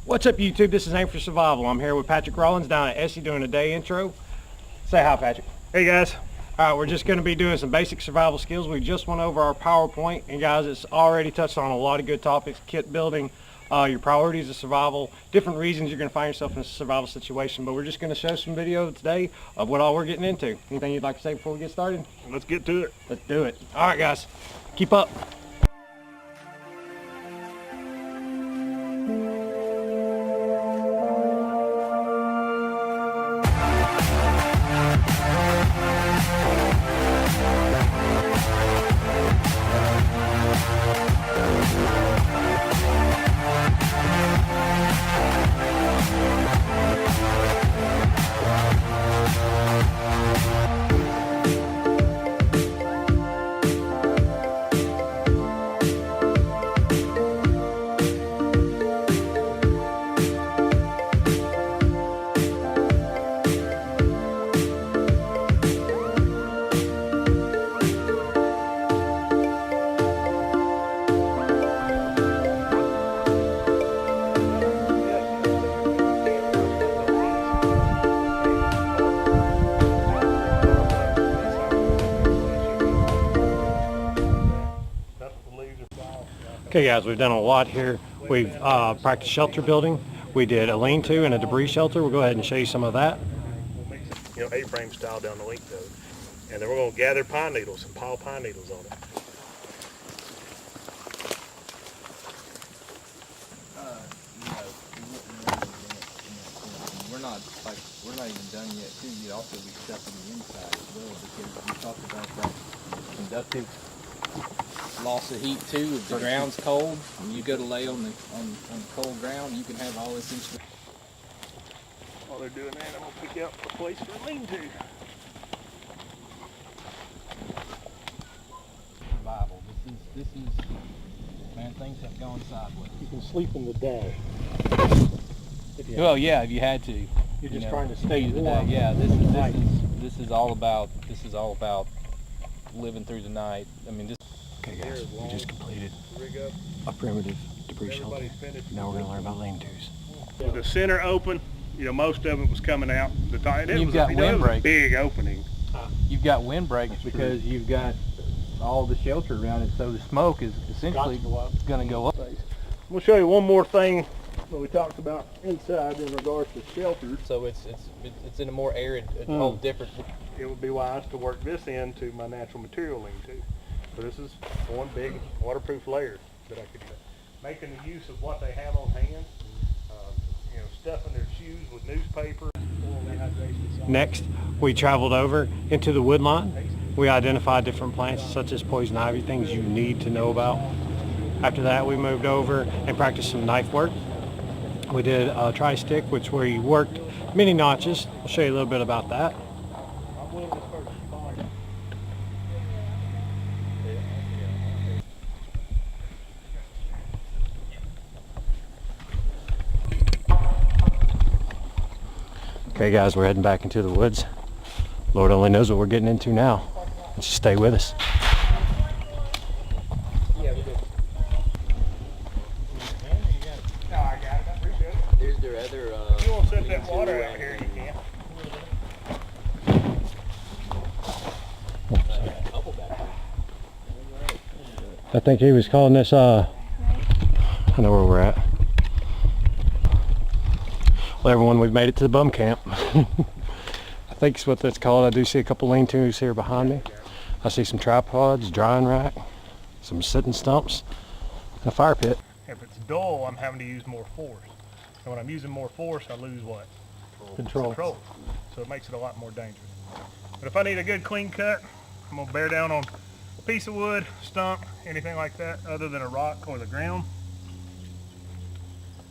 What's up, YouTube? This is Aim for Survival. I'm here with Patrick Rollins down at Esee doing a day intro. Say hi, Patrick. Hey guys. All right, we're just going to be doing some basic survival skills. We just went over our PowerPoint, and guys, it's already touched on a lot of good topics: kit building, your priorities of survival, different reasons you're going to find yourself in a survival situation. But we're just going to show some video today of what all we're getting into. Anything you'd like to say before we get started? Let's get to it. Let's do it. All right, guys, keep up. Okay guys, we've done a lot here. We've practiced shelter building. We did a lean-to and a debris shelter. We'll go ahead and show you some of that. We'll make A-frame style down the link though. And then we're going to gather pine needles and pile pine needles on it. We're not even done yet too. You'd also be stuffing the inside as well, because we talked about that conductive loss of heat too. If the ground's cold and you go to lay on the cold ground, you can have all this instrument. While they're doing that, I'm going to pick out a place for a lean-to. Survival. This is man, things have gone sideways. You can sleep in the day. Well, yeah, if you had to. You're just trying to stay warm. Yeah, this is all about living through the night. I mean, this. Okay guys, we just completed a primitive debris shelter. Now we're going to learn about lean-tos. With the center open, most of it was coming out. You've got windbreak. Big opening. You've got windbreaks because you've got all the shelter around it, so the smoke is essentially going to go up. I'm going to show you one more thing that we talked about inside in regards to shelters. So it's in a more arid, all different. It would be wise to work this into my natural material lean-to. So this is one big waterproof layer that I could making the use of what they have on hand. Stuffing their shoes with newspaper. Next, we traveled over into the wood line. We identified different plants such as poison ivy, things you need to know about. After that, we moved over and practiced some knife work. We did a tri-stick, which where you worked many notches. I'll show you a little bit about that. Okay guys, we're heading back into the woods. Lord only knows what we're getting into now. Just stay with us. There's their other. If you want to set that water out here, you can. I think he was calling this, I know where we're at. Well, everyone, we've made it to the bum camp. I think it's what that's called. I do see a couple lean-tos here behind me. I see some tripods, drying rack, some sitting stumps, and a fire pit. If it's dull, I'm having to use more force. And when I'm using more force, I lose what? Control. So it makes it a lot more dangerous. But if I need a good clean cut, I'm going to bear down on a piece of wood, stump, anything like that, other than a rock or the ground.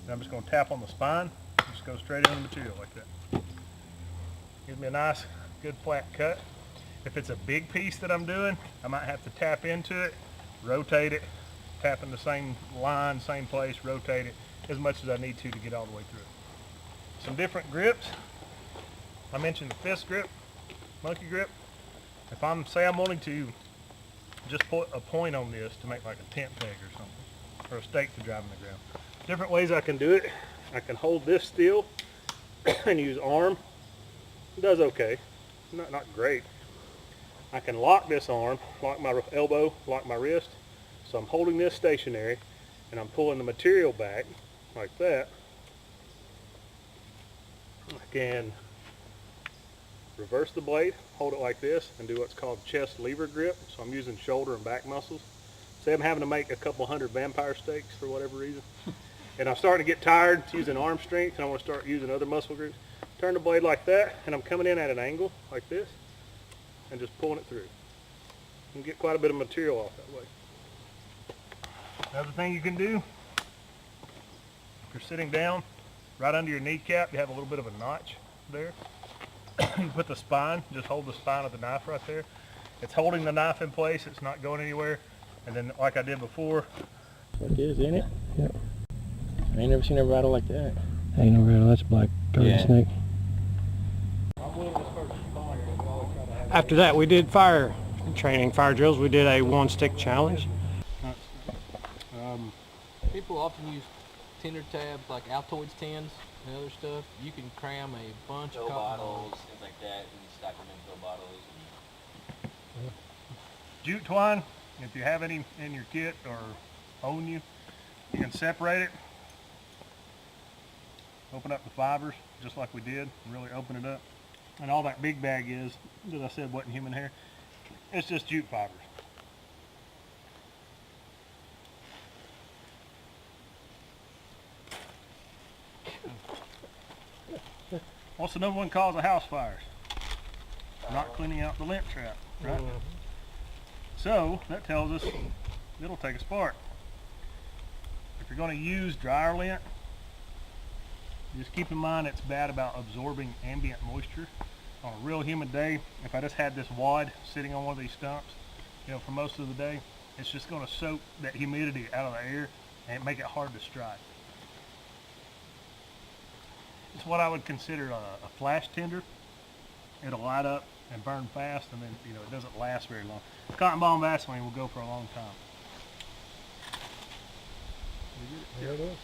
And I'm just going to tap on the spine. Just go straight into the material like that. Gives me a nice, good flat cut. If it's a big piece that I'm doing, I might have to tap into it, rotate it, tap in the same line, same place, rotate it as much as I need to get all the way through it. Some different grips. I mentioned the fist grip, monkey grip. If say I'm wanting to just put a point on this to make like a tent peg or something, or a stake to drive in the ground. Different ways I can do it. I can hold this still and use arm. It does okay, not great. I can lock this arm, lock my elbow, lock my wrist. So I'm holding this stationary and I'm pulling the material back like that. I can reverse the blade, hold it like this, and do what's called chest lever grip. So I'm using shoulder and back muscles. Say I'm having to make a couple hundred vampire steaks for whatever reason. And I'm starting to get tired using arm strength and I want to start using other muscle groups. Turn the blade like that and I'm coming in at an angle like this and just pulling it through. You can get quite a bit of material off that way. Another thing you can do, if you're sitting down, right under your kneecap, you have a little bit of a notch there. You put the spine, just hold the spine of the knife right there. It's holding the knife in place, it's not going anywhere. And then like I did before. That's what it is, ain't it? Yep. I ain't never seen a rattle like that. Ain't no rattle, that's black garden snake. After that, we did fire training, fire drills. We did a one-stick challenge. People often use tinder tabs like Altoids tins and other stuff. You can cram a bunch of cotton balls, things like that, and you stack them in pill bottles. Jute twine, if you have any in your kit or own you can separate it. Open up the fibers just like we did, and really open it up. And all that big bag is, as I said, wasn't human hair. It's just jute fibers. What's the number one cause of house fires? Not cleaning out the lint trap, right? So that tells us it'll take a spark. If you're going to use dryer lint, just keep in mind it's bad about absorbing ambient moisture. On a real humid day, if I just had this wad sitting on one of these stumps, for most of the day, it's just going to soak that humidity out of the air and make it hard to strike. It's what I would consider a flash tinder. It'll light up and burn fast, and then it doesn't last very long. Cotton ball and Vaseline will go for a long time. There it is.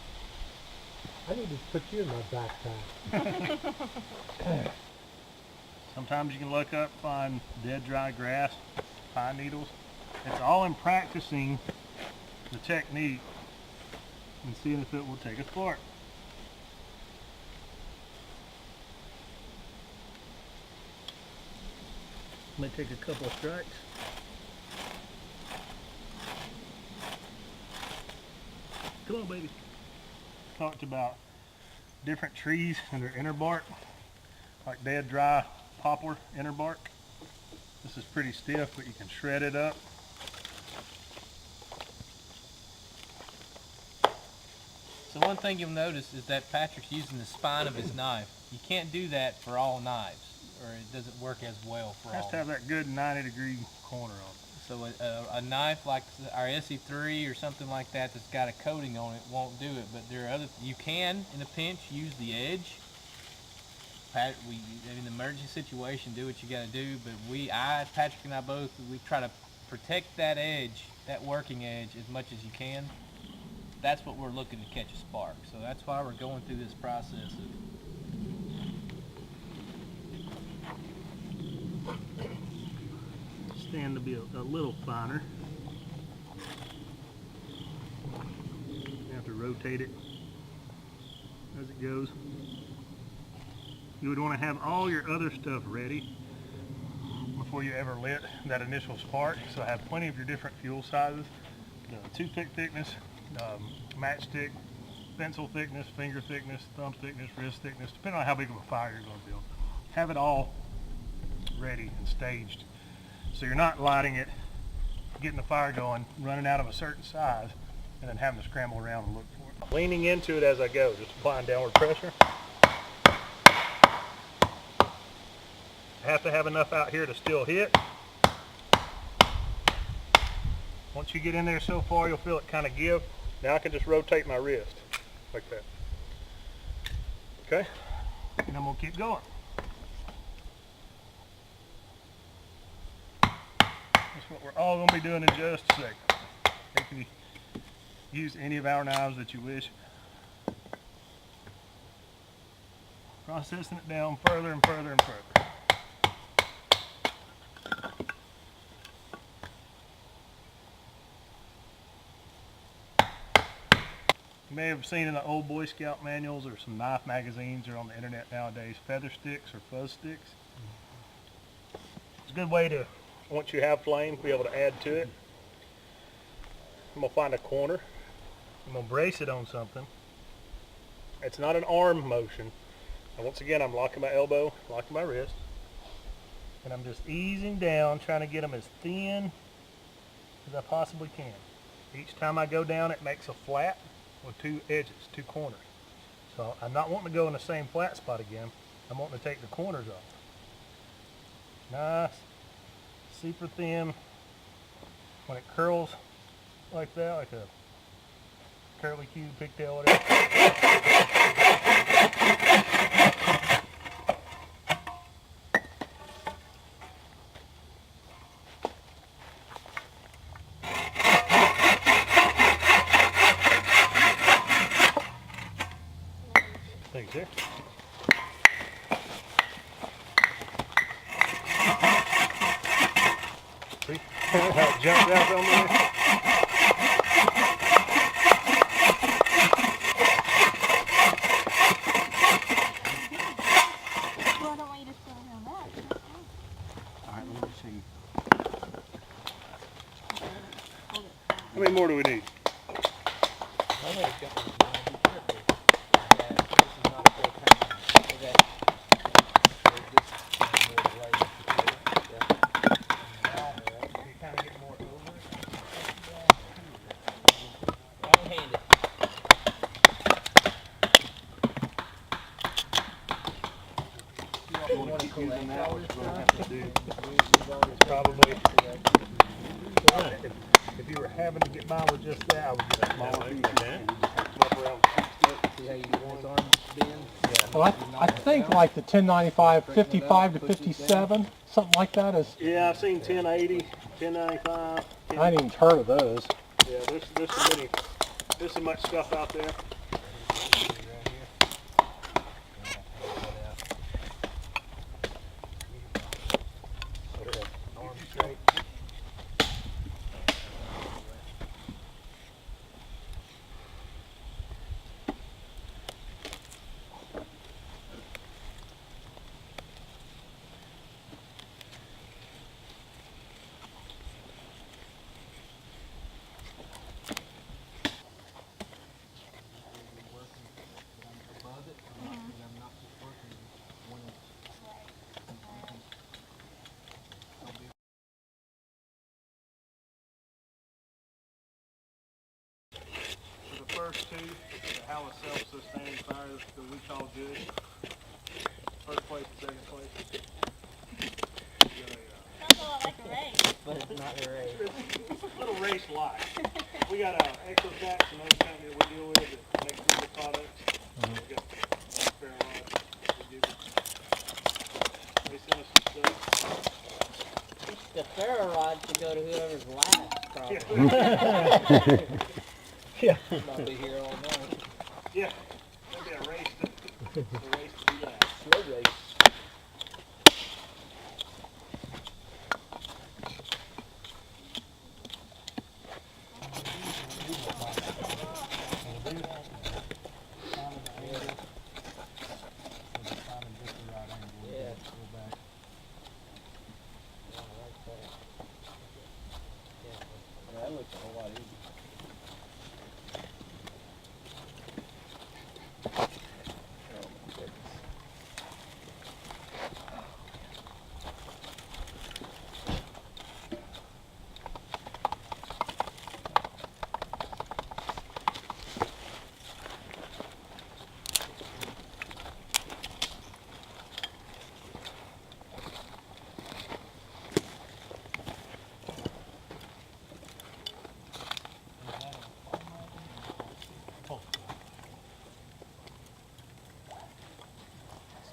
I need to put you in my backpack. Sometimes you can look up, find dead dry grass, pine needles. It's all in practicing the technique and seeing if it will take a spark. May take a couple of strikes. Come on, baby. Talked about different trees and their inner bark, like dead dry poplar inner bark. This is pretty stiff, but you can shred it up. So one thing you'll notice is that Patrick's using the spine of his knife. You can't do that for all knives, or it doesn't work as well for all. It has to have that good 90-degree corner on it. So a knife like our Esee or something like that that's got a coating on it won't do it. But there are other, you can, in a pinch, use the edge. In an emergency situation, do what you got to do. But Patrick and I both, we try to protect that edge, that working edge, as much as you can. That's what we're looking to catch a spark. So that's why we're going through this process of stand to be a little finer. You have to rotate it as it goes. You would want to have all your other stuff ready before you ever lit that initial spark. So have plenty of your different fuel sizes, toothpick thickness, matchstick, pencil thickness, finger thickness, thumb thickness, wrist thickness, depending on how big of a fire you're going to build. Have it all ready and staged. So you're not lighting it, getting the fire going, running out of a certain size, and then having to scramble around and look for it. Leaning into it as I go, just applying downward pressure. I have to have enough out here to still hit. Once you get in there so far, you'll feel it kind of give. Now I can just rotate my wrist like that. Okay? And I'm going to keep going. That's what we're all going to be doing in just a second. You can use any of our knives that you wish. Processing it down further and further and further. You may have seen in the old Boy Scout manuals or some knife magazines or on the internet nowadays, feather sticks or fuzz sticks. It's a good way to, once you have flame, be able to add to it. I'm going to find a corner. I'm going to brace it on something. It's not an arm motion. And once again, I'm locking my elbow, locking my wrist. And I'm just easing down, trying to get them as thin as I possibly can. Each time I go down, it makes a flat with two edges, two corners. So I'm not wanting to go in the same flat spot again. I'm wanting to take the corners off. Nice, super thin. When it curls like that, like a curly-Q pigtail, whatever. Thanks, sir. See how it jumped out on there? Well, I don't want you to spill it on that. Alright, let me see. Hold it. How many more do we need? Probably. If you were having to get by with just that, I would get a smaller piece and come up around. See how you want his arms bend? Well, I think like the 1095, 55 to 57, something like that is, Yeah, I've seen 1080, 1095. I ain't even heard of those. Yeah, there's so much stuff out there. Arms straight. For the first two, the Halla self-sustaining fire that we call good. First place and second place. Sounds a lot like a race. But it's not a race. It's a little race like. We got Exotax, another company that we deal with that makes really good products. We got fair rods. They send us some stuff. The ferro rod should go to whoever's last, probably. Yeah. I'll be here all night. Yeah. That'd be a race to be last. Slow race. That looks a whole lot easier.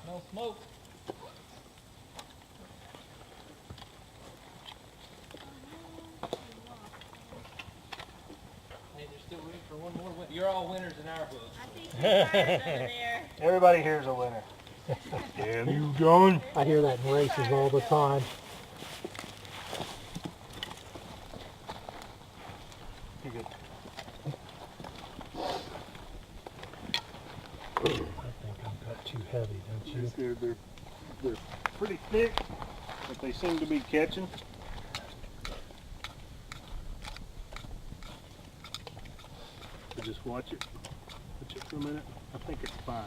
No smoke. Hey, there's still room for one more winner. You're all winners in our book. I see two fires over there. Everybody here's a winner. Damn you, John. I hear that in races all the time. You're good. I think I'm cut too heavy, don't you? They're pretty thick, but they seem to be catching. So just watch it. Watch it for a minute. I think it's fine.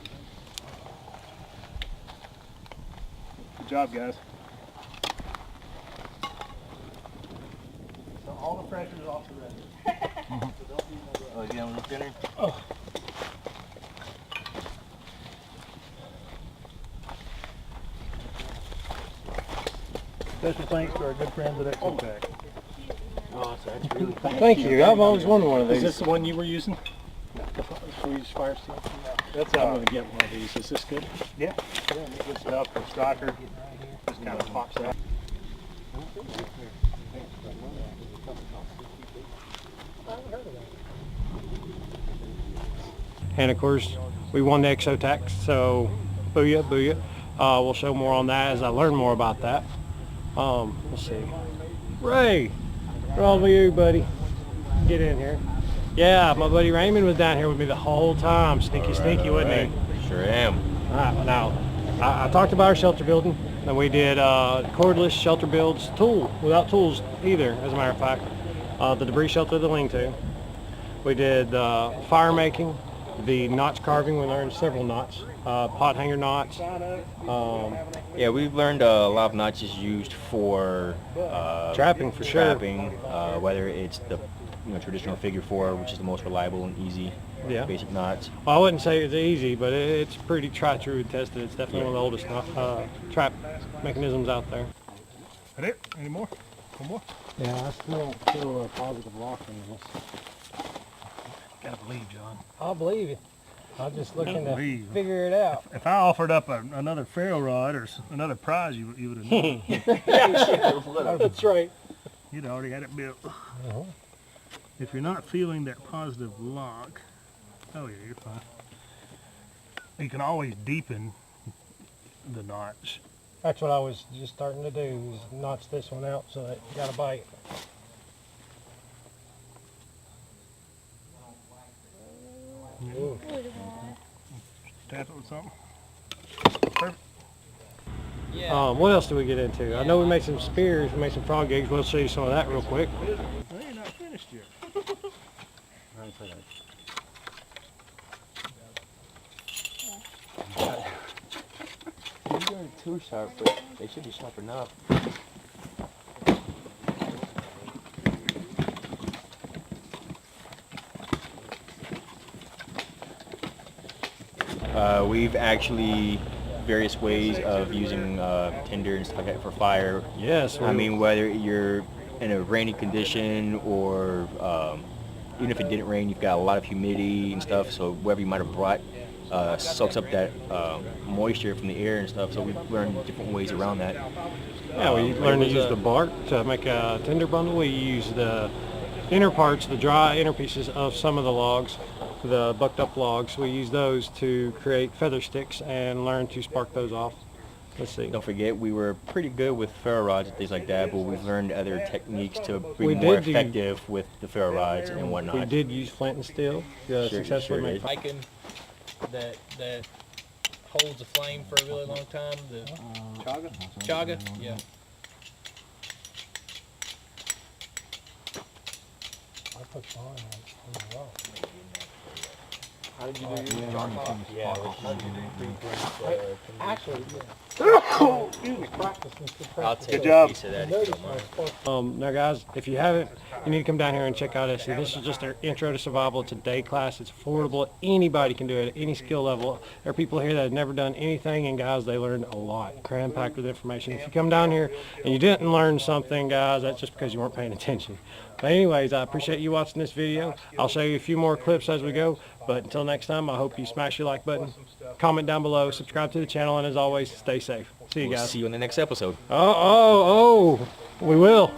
Good job, guys. So all the pressure is off the rest. So don't be no Oh, you want a thinner? Special thanks to our good friends at Exotech. Oh, that's really Thank you. I've always wanted one of Is these. this the one you were using? Swedish Fire Steel? That's I'm gonna get one of these. Is this good? Yeah, good stuff. The striker just kind of pops out. And of course, we won the Exotech, so booyah, booyah. We'll show more on that as I learn more about that. Let's see. Ray, what's wrong with you, buddy? Get in here. Yeah, my buddy Raymond was down here with me the whole time. Stinky, stinky, wasn't he? Sure am. All right, now, I talked about our shelter building, and we did cordless shelter builds, without tools either, as a matter of fact. The debris shelter, the lean-to. We did fire making, the notch carving. We learned several knots, pot hanger knots. Yeah, we've learned a lot of notches used for Trapping, for sure. trapping, whether it's the traditional figure 4, which is the most reliable and easy basic knots. Well, I wouldn't say it's easy, but it's pretty tried, true, and tested. It's definitely one of the oldest trap mechanisms out there. That it? Any more? One more? Yeah, I still feel a positive lock in this. Gotta believe, John. I'll believe it. I'm just looking to Believe. figure it out. If I offered up another ferro rod or another prize, you would have known. That's right. You'd already had it built. If you're not feeling that positive lock, oh yeah, you're fine. You can always deepen the notch. That's what I was just starting to do, is notch this one out so that you got a bite. Ooh. Tap it with something. Perfect. What else did we get into? I know we made some spears, we made some frog gigs. We'll show you some of that real quick. Well, you're not finished yet. These aren't too sharp, but they should be sharp enough. We've actually various ways of using tinder and stuff like that for fire. Yes. I mean, whether you're in a rainy condition or even if it didn't rain, you've got a lot of humidity and stuff, so whatever you might have brought soaks up that moisture from the air and stuff, so we've learned different ways around that. Yeah, we learned to use the bark to make a tinder bundle. We use the inner parts, the dry inner pieces of some of the logs, the bucked up logs. We use those to create feather sticks and learn to spark those off. Let's see. Don't forget, we were pretty good with ferro rods and things like that, but we've learned other techniques to be We more did do- effective with the ferro rods and whatnot. We did use flint and steel to successfully sure make did. Bacon that holds a flame for a really long time. The chaga, yeah. I put mine on the rock. How did you do yours? Actually, practicing I'll take Good job. a piece of that if you don't mind. Now guys, if you haven't, you need to come down here and check out Esee. This is just their intro to survival. It's a day class. It's affordable. Anybody can do it at any skill level. There are people here that have never done anything, and guys, they learned a lot, cram-packed with information. If you come down here and you didn't learn something, guys, that's just because you weren't paying attention. But anyways, I appreciate you watching this video. I'll show you a few more clips as we go. But until next time, I hope you smash your like button, comment down below, subscribe to the channel, and as always, stay safe. See you We'll guys. see you in the next episode. Oh, we will.